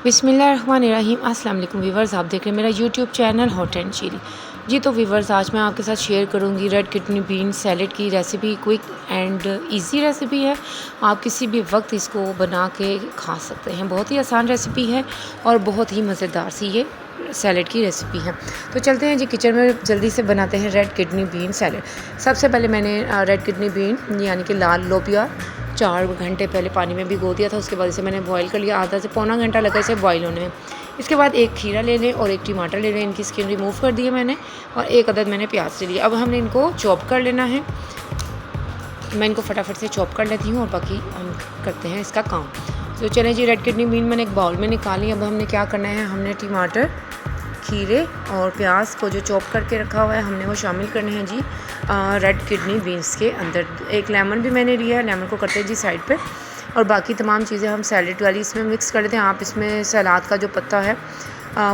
बिस्मिल्लाहिर्रहमानिर्रहीम। अस्सलाम वालेकुम वीवर्स, आप देख रहे हैं मेरा YouTube channel hot and chilli. जी तो वीवर्स, आज मैं आपके साथ शेयर करूंगी रेड किडनी बीन सैलेड की recipe. Quick and easy recipe है, आप किसी भी वक्त इसको बना के खा सकते हैं। बहुत ही आसान रेसिपी है और बहुत ही मज़ेदार सी ये सैलेड की रेसिपी है। तो चलते हैं जी किचन में, जल्दी से बनाते हैं रेड किडनी बीन सैलेड। सबसे पहले मैंने रेड किडनी बीन यानी कि लाल लोबिया 4 घंटे पहले पानी में भिगो दिया था। उसके बाद इसे मैंने बॉईल कर लिया, आधा से पौना घंटा लगा इसे बॉईल होने में। इसके बाद एक खीरा ले लें और एक टमाटर ले लें, इनकी स्किन रिमूव कर दी है मैंने, और एक अदद मैंने प्याज ले लिया। अब हमने इनको चॉप कर लेना है। मैं इनको फटाफट से चॉप कर लेती हूँ और बाकी हम करते हैं इसका काम। तो चलें जी, रेड किडनी बीन मैंने एक बाउल में निकाली। अब हमने क्या करना है, हमने टमाटर, खीरे और प्याज को जो चॉप करके रखा हुआ है हमने वो शामिल करने हैं जी रेड किडनी बीन्स के अंदर। एक लेमन भी मैंने लिया है, लेमन को करते हैं जी साइड पे, और बाकी तमाम चीज़ें हम सैलेड वाली इसमें मिक्स कर लेते हैं। आप इसमें सलाद का जो पत्ता है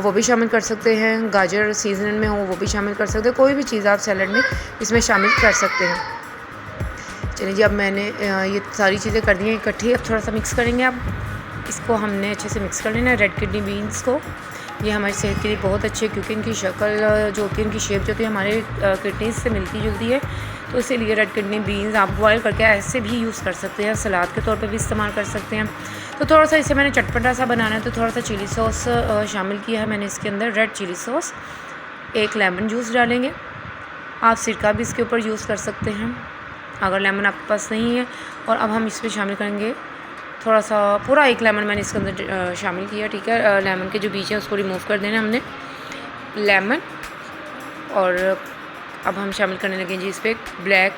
वो भी शामिल कर सकते हैं, गाजर सीजन में हो वो भी शामिल कर सकते हैं, कोई भी चीज़ आप सैलेड में इसमें शामिल कर सकते हैं। चलिए जी, अब मैंने ये सारी चीज़ें कर दी हैं इकट्ठी। अब थोड़ा सा मिक्स करेंगे। अब इसको हमने अच्छे से मिक्स कर लेना है रेड किडनी बीन्स को। ये हमारी सेहत के लिए बहुत अच्छी है क्योंकि इनकी शक्ल जो होती है, इनकी शेप जो होती है हमारे किडनीज से मिलती जुलती है। तो इसीलिए रेड किडनी बीन्स आप बॉयल करके ऐसे भी यूज़ कर सकते हैं, सलाद के तौर पे भी इस्तेमाल कर सकते हैं। तो थोड़ा सा इसे मैंने चटपटा सा बनाना है, तो थोड़ा सा चिली सॉस शामिल किया है मैंने इसके अंदर, रेड चिली सॉस। एक लेमन जूस डालेंगे, आप सिरका भी इसके ऊपर यूज़ कर सकते हैं अगर लेमन आपके पास नहीं है। और अब हम इसमें शामिल करेंगे थोड़ा सा, पूरा एक लेमन मैंने इसके अंदर शामिल किया, ठीक है। लेमन के जो बीज हैं उसको रिमूव कर देना हमने, लेमन। और अब हम शामिल करने लगे जी इस पर ब्लैक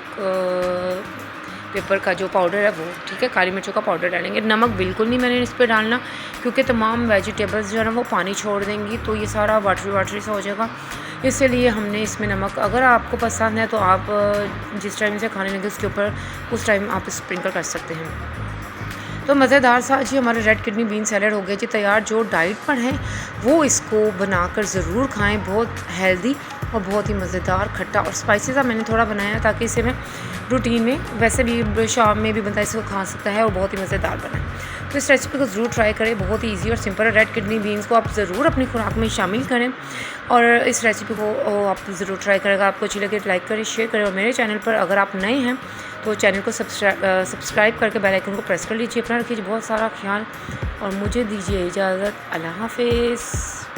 पेपर का जो पाउडर है वो, ठीक है। काली मिर्चों का पाउडर डालेंगे। नमक बिल्कुल नहीं मैंने इस पर डालना क्योंकि तमाम वेजिटेबल्स जो है ना वो पानी छोड़ देंगी, तो ये सारा वाटरी वाटरी सा हो जाएगा। इसलिए हमने इसमें नमक, अगर आपको पसंद है तो आप जिस टाइम से खाने लगे उसके ऊपर उस टाइम आप स्प्रिंकल कर सकते हैं। तो मज़ेदार सा जी हमारा रेड किडनी बीन सैलेड हो गया जी तैयार। जो डाइट पर हैं वो इसको बनाकर ज़रूर खाएं, बहुत हेल्दी और बहुत ही मज़ेदार, खट्टा और स्पाइसी सा मैंने थोड़ा बनाया ताकि इसे मैं रूटीन में, वैसे भी शाम में भी बंदा इसको खा सकता है और बहुत ही मज़ेदार बना है। तो इस रेसिपी को ज़रूर ट्राई करें, बहुत ही ईजी और सिंपल है। रेड किडनी बीन्स को आप ज़रूर अपनी खुराक में शामिल करें और इस रेसिपी को आप ज़रूर ट्राई करेगा। आपको अच्छी लगे तो लाइक करें, शेयर करें, और मेरे चैनल पर अगर आप नए हैं तो चैनल को सब्सक्राइब करके बेल आइकन को प्रेस कर लीजिए। अपना रखिए बहुत सारा ख्याल और मुझे दीजिए इजाज़त। अल्लाह हाफ़िज़।